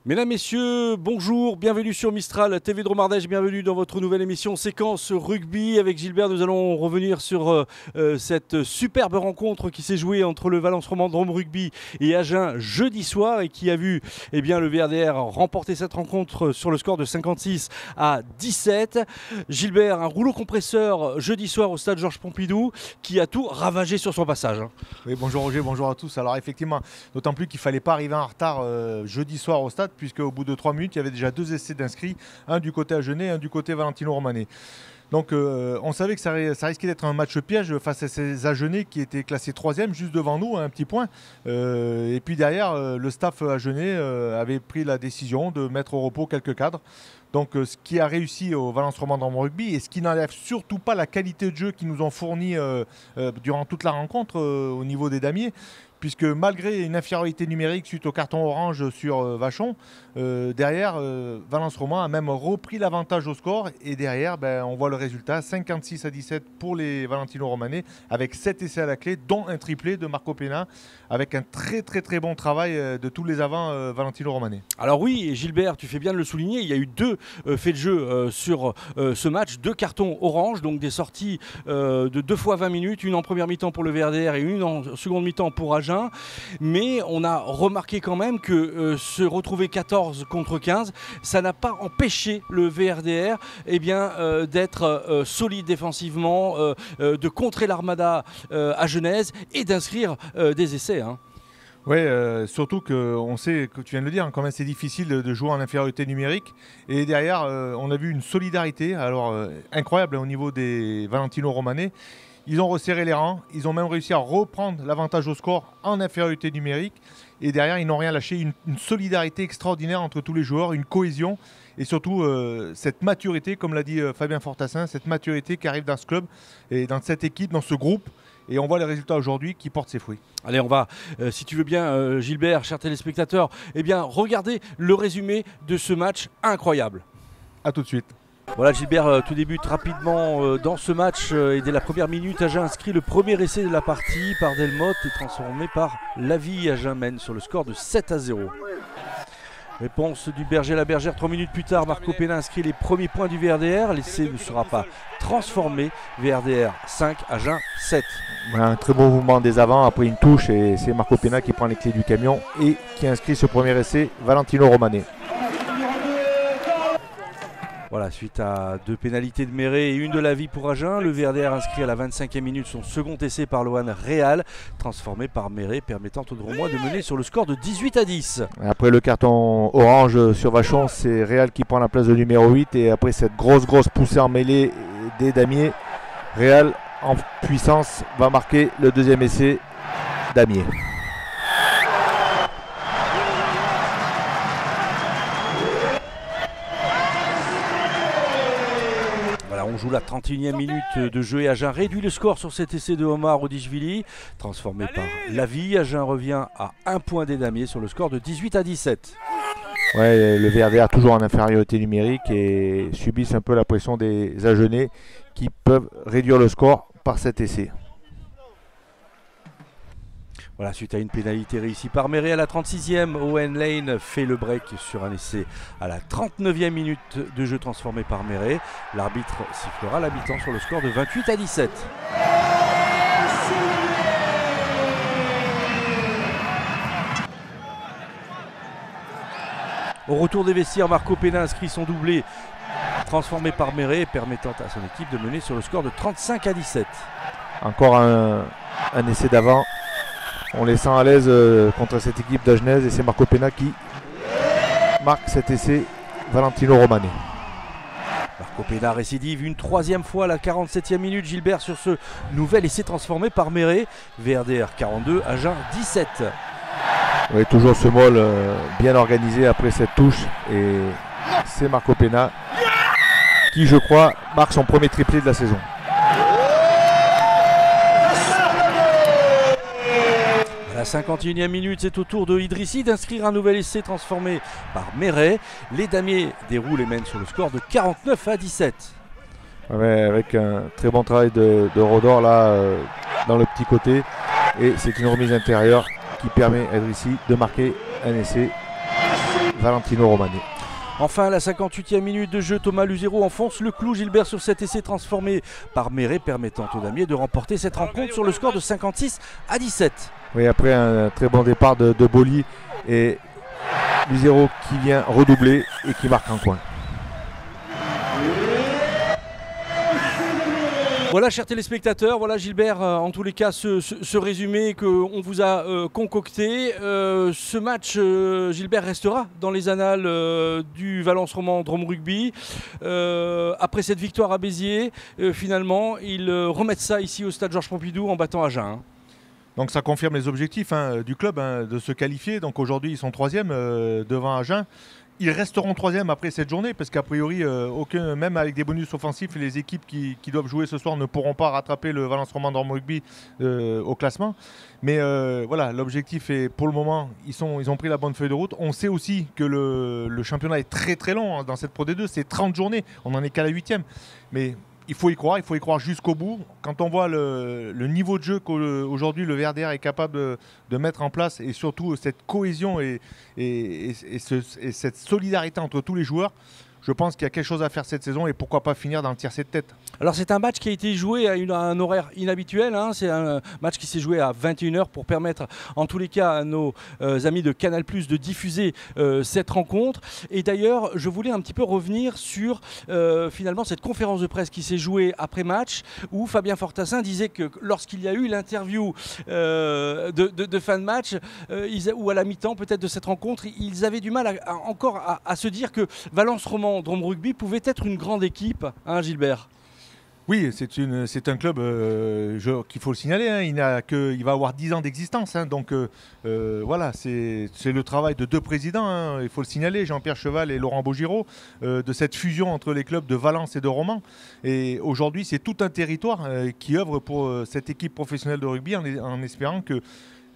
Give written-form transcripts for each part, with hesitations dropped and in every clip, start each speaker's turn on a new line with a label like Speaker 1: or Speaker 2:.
Speaker 1: Mesdames, Messieurs, bonjour, bienvenue sur Mistral TV de Romardèche, bienvenue dans votre nouvelle émission Séquence Rugby. Avec Gilbert, nous allons revenir sur cette superbe rencontre qui s'est jouée entre le Valence Romandrome Rugby et Agen jeudi soir et qui a vu le VRDR remporter cette rencontre sur le score de 56-17. Gilbert, un rouleau compresseur jeudi soir au stade Georges Pompidou qui a tout ravagé sur son passage.
Speaker 2: Oui, bonjour Roger, bonjour à tous. Alors effectivement, d'autant plus qu'il ne fallait pas arriver en retard jeudi soir au stade, puisque au bout de 3 minutes, il y avait déjà 2 essais d'inscrits, un du côté agenais, un du côté Valentino Romanè. Donc on savait que ça risquait d'être un match piège face à ces Agenais qui étaient classés 3e, juste devant nous, à un petit point. Et puis derrière, le staff agenais avait pris la décision de mettre au repos quelques cadres. Donc ce qui a réussi au Valence Romandrome Rugby et ce qui n'enlève surtout pas la qualité de jeu qu'ils nous ont fourni durant toute la rencontre au niveau des damiers. Puisque malgré une infériorité numérique suite au carton orange sur Vachon, derrière, Valence Roman a même repris l'avantage au score. Et derrière, on voit le résultat, 56-17 pour les Valentino Romanè, avec 7 essais à la clé, dont un triplé de Marco Pena, avec un très bon travail de tous les avants Valentino Romanè.
Speaker 1: Alors oui, Gilbert, tu fais bien de le souligner, il y a eu 2 faits de jeu sur ce match, 2 cartons orange, donc des sorties de 2 fois 20 minutes, une en première mi-temps pour le VRDR et une en seconde mi-temps pour Agen. Mais on a remarqué quand même que se retrouver 14 contre 15, ça n'a pas empêché le VRDR d'être solide défensivement, de contrer l'armada agenaise et d'inscrire des essais.
Speaker 2: Oui, surtout qu'on sait, que tu viens de le dire, quand même c'est difficile de jouer en infériorité numérique. Et derrière, on a vu une solidarité incroyable au niveau des Valentino Romanè. Ils ont resserré les rangs, ils ont même réussi à reprendre l'avantage au score en infériorité numérique. Et derrière, ils n'ont rien lâché, une solidarité extraordinaire entre tous les joueurs, une cohésion. Et surtout, cette maturité, comme l'a dit Fabien Fortassin, cette maturité qui arrive dans ce club et dans cette équipe, dans ce groupe. Et on voit les résultats aujourd'hui qui portent ses fruits.
Speaker 1: Allez, on va, si tu veux bien, Gilbert, chers téléspectateurs, regardez le résumé de ce match incroyable.
Speaker 2: A tout de suite.
Speaker 1: Voilà, Gilbert, tout débute rapidement dans ce match et dès la première minute, Agen inscrit le premier essai de la partie par Delmotte et transformé par Lavie. Agen mène sur le score de 7-0. Réponse du Berger à la Bergère, 3 minutes plus tard, Marco Pena inscrit les premiers points du VRDR. L'essai ne sera pas transformé. VRDR 5, Agen 7.
Speaker 2: Un très bon mouvement des avants après une touche et c'est Marco Pena qui prend les clés du camion et qui inscrit ce premier essai, Valentino Romanè.
Speaker 1: Voilà, suite à 2 pénalités de Méré et une de Lavie pour Agen, le VRDR inscrit à la 25e minute son second essai par Lohan Réal, transformé par Méré, permettant au Dromois de mener sur le score de 18-10.
Speaker 2: Après le carton orange sur Vachon, c'est Réal qui prend la place de numéro 8 et après cette grosse poussée en mêlée des damiers, Réal en puissance va marquer le deuxième essai damier.
Speaker 1: On joue la 31e minute de jeu et Agen réduit le score sur cet essai de Omar Odishvili, transformé par Lavie. Agen revient à 1 point des damiers sur le score de 18-17.
Speaker 2: Ouais, le VRDR toujours en infériorité numérique et subissent un peu la pression des Agenais qui peuvent réduire le score par cet essai.
Speaker 1: Voilà, suite à une pénalité réussie par Méré à la 36e, Owen Lane fait le break sur un essai à la 39e minute de jeu transformé par Méré. L'arbitre sifflera la mi-temps sur le score de 28-17. Au retour des vestiaires, Marco Pena inscrit son doublé transformé par Méré, permettant à son équipe de mener sur le score de 35-17.
Speaker 2: Encore un essai d'avant. On les sent à l'aise contre cette équipe d'Agenaise et c'est Marco Pena qui marque cet essai Valentino Romanè.
Speaker 1: Marco Pena récidive une 3e fois à la 47e minute. Gilbert sur ce nouvel essai transformé par Méré. VRDR 42, Agen 17.
Speaker 2: Oui, toujours ce mol bien organisé après cette touche et c'est Marco Pena qui, je crois, marque son premier triplé de la saison.
Speaker 1: À la 51e minute, c'est au tour de Idrissi d'inscrire un nouvel essai transformé par Méré. Les damiers déroulent et mènent sur le score de 49-17.
Speaker 2: Ouais, avec un très bon travail de Rodor là dans le petit côté. Et c'est une remise intérieure qui permet à Idrissi de marquer un essai Valentino Romanè.
Speaker 1: Enfin, à la 58e minute de jeu, Thomas Luzero enfonce le clou. Gilbert sur cet essai transformé par Méré, permettant aux Damiers de remporter cette rencontre sur le score de 56-17.
Speaker 2: Oui, après un très bon départ de Boli et Luzero qui vient redoubler et qui marque un coin.
Speaker 1: Voilà, chers téléspectateurs, voilà Gilbert, en tous les cas, ce résumé qu'on vous a concocté. Ce match, Gilbert, restera dans les annales du Valence Roman Drôme Rugby. Après cette victoire à Béziers, finalement, ils remettent ça ici au stade Georges Pompidou en battant Agen.
Speaker 2: Donc ça confirme les objectifs du club de se qualifier. Donc aujourd'hui, ils sont 3e devant Agen. Ils resteront 3e après cette journée parce qu'a priori, même avec des bonus offensifs, les équipes qui doivent jouer ce soir ne pourront pas rattraper le Valence Roman Drôme Rugby au classement. Mais voilà, l'objectif est pour le moment, ils ont pris la bonne feuille de route. On sait aussi que le championnat est très très long dans cette Pro D2, c'est 30 journées, on n'en est qu'à la 8e. Mais il faut y croire jusqu'au bout. Quand on voit le niveau de jeu qu'aujourd'hui le VRDR est capable de mettre en place et surtout cette cohésion et cette solidarité entre tous les joueurs, je pense qu'il y a quelque chose à faire cette saison et pourquoi pas finir dans le tiercé de tête.
Speaker 1: Alors c'est un match qui a été joué à un horaire inhabituel, c'est un match qui s'est joué à 21h pour permettre en tous les cas à nos amis de Canal+ de diffuser cette rencontre. Et d'ailleurs je voulais un petit peu revenir sur finalement cette conférence de presse qui s'est jouée après match où Fabien Fortassin disait que lorsqu'il y a eu l'interview de fin de match ou à la mi-temps peut-être de cette rencontre, ils avaient du mal à se dire que Valence Roman Drôme Rugby pouvait être une grande équipe, Gilbert.
Speaker 2: Oui, c'est un club qu'il faut le signaler. Il va avoir 10 ans d'existence. Donc voilà, c'est le travail de 2 présidents. Il faut le signaler, Jean-Pierre Cheval et Laurent Beaugiraud, de cette fusion entre les clubs de Valence et de Romans. Et aujourd'hui, c'est tout un territoire qui œuvre pour cette équipe professionnelle de rugby en espérant que.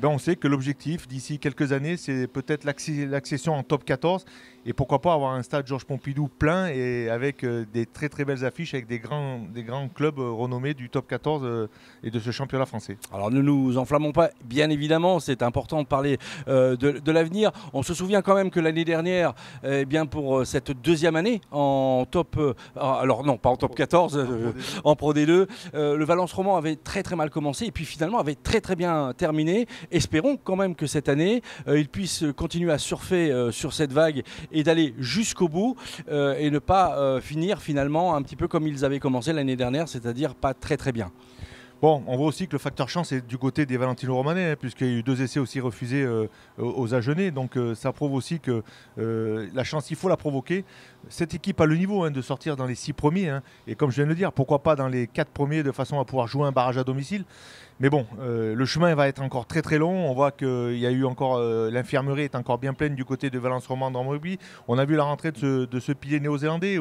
Speaker 2: On sait que l'objectif d'ici quelques années, c'est peut-être l'accession en top 14 et pourquoi pas avoir un stade Georges Pompidou plein et avec des très très belles affiches avec des grands clubs renommés du top 14 et de ce championnat français.
Speaker 1: Alors ne nous enflammons pas, bien évidemment, c'est important de parler de l'avenir. On se souvient quand même que l'année dernière, pour cette deuxième année en top, alors non pas en top 14, en Pro D2, le Valence Roman avait très très mal commencé et puis finalement avait très très bien terminé. Espérons quand même que cette année, ils puissent continuer à surfer sur cette vague et d'aller jusqu'au bout et ne pas finir finalement un petit peu comme ils avaient commencé l'année dernière, c'est-à-dire pas très très bien.
Speaker 2: Bon, on voit aussi que le facteur chance est du côté des Valentino Romanè, puisqu'il y a eu 2 essais aussi refusés aux Agenais. Donc ça prouve aussi que la chance, il faut la provoquer. Cette équipe a le niveau de sortir dans les 6 premiers. Et comme je viens de le dire, pourquoi pas dans les 4 premiers de façon à pouvoir jouer un barrage à domicile. Mais bon, le chemin va être encore très très long. On voit qu'il y a eu encore l'infirmerie est encore bien pleine du côté de Valence Roman Drôme Rugby. On a vu la rentrée de ce pilier néo-zélandais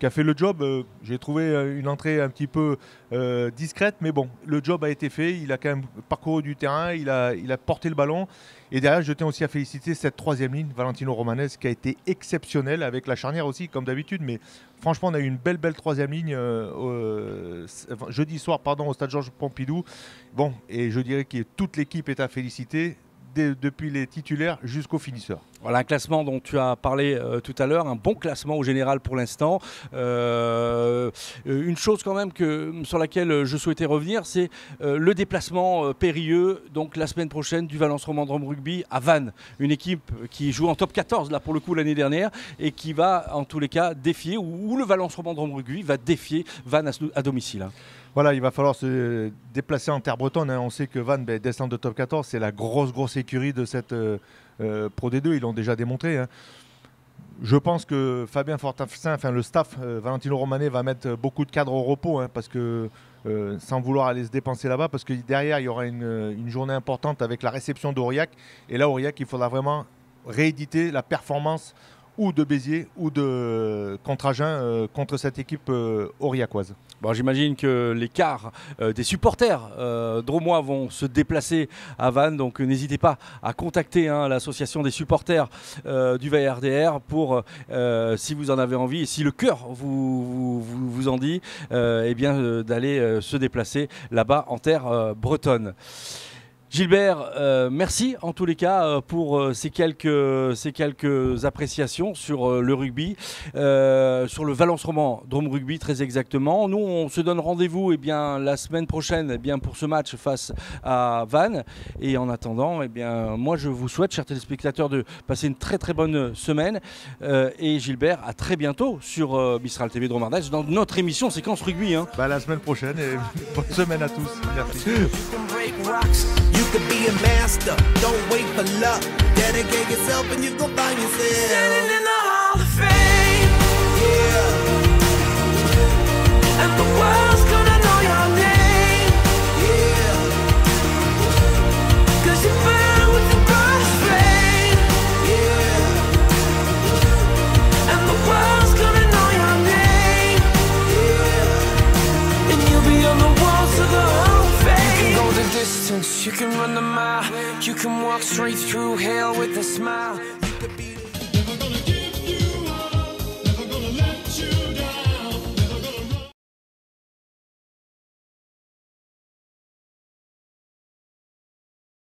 Speaker 2: qui a fait le job. J'ai trouvé une entrée un petit peu discrète, mais bon, le job a été fait. Il a quand même parcouru du terrain, il a porté le ballon. Et derrière, je tiens aussi à féliciter cette 3e ligne, Valentino Romanè, qui a été exceptionnelle avec la charnière aussi, comme d'habitude. Mais franchement, on a eu une belle 3e ligne jeudi soir au stade Georges Pompidou. Bon, et je dirais que toute l'équipe est à féliciter. Depuis les titulaires jusqu'aux finisseurs.
Speaker 1: Voilà un classement dont tu as parlé tout à l'heure, un bon classement au général pour l'instant. Une chose quand même sur laquelle je souhaitais revenir, c'est le déplacement périlleux, donc la semaine prochaine du Valence Roman Drôme Rugby à Vannes. Une équipe qui joue en top 14 là pour le coup l'année dernière et qui va en tous les cas défier, ou le Valence Roman Drôme Rugby va défier Vannes à domicile.
Speaker 2: Voilà, il va falloir se déplacer en terre bretonne. On sait que Vannes descend de top 14. C'est la grosse écurie de cette Pro D2. Ils l'ont déjà démontré. Je pense que Fabien Fortassin, le staff, Valentino Romanè va mettre beaucoup de cadres au repos parce que sans vouloir aller se dépenser là-bas, parce que derrière, il y aura une journée importante avec la réception d'Aurillac. Et là, Aurillac, il faudra vraiment rééditer la performance ou de Béziers ou contre Agen contre cette équipe aurillacoise.
Speaker 1: Bon, j'imagine que les quarts des supporters drômois vont se déplacer à Vannes, donc n'hésitez pas à contacter l'association des supporters du VRDR pour, si vous en avez envie et si le cœur vous en dit, d'aller se déplacer là-bas en terre bretonne. Gilbert, merci en tous les cas pour ces quelques appréciations sur le rugby, sur le Valence Roman Drôme Rugby très exactement. Nous, on se donne rendez-vous la semaine prochaine pour ce match face à Vannes. Et en attendant, moi je vous souhaite, chers téléspectateurs, de passer une très très bonne semaine. Et Gilbert, à très bientôt sur Mistral TV Drôme Ardèche dans notre émission Séquence Rugby.
Speaker 2: La semaine prochaine et bonne semaine à tous. Merci.
Speaker 3: You could be a master, don't wait for luck. Dedicate yourself and you gon' find yourself standing in the Hall of Fame. Yeah. And the world's gonna know your name. Yeah. 'Cause you burn with the brightest flame. Yeah. And the world's gonna know your name. Yeah. And you'll be on the walls of the Hall of Fame. You can go the distance, you can run the mile, you can walk straight through hell with a smile. You could be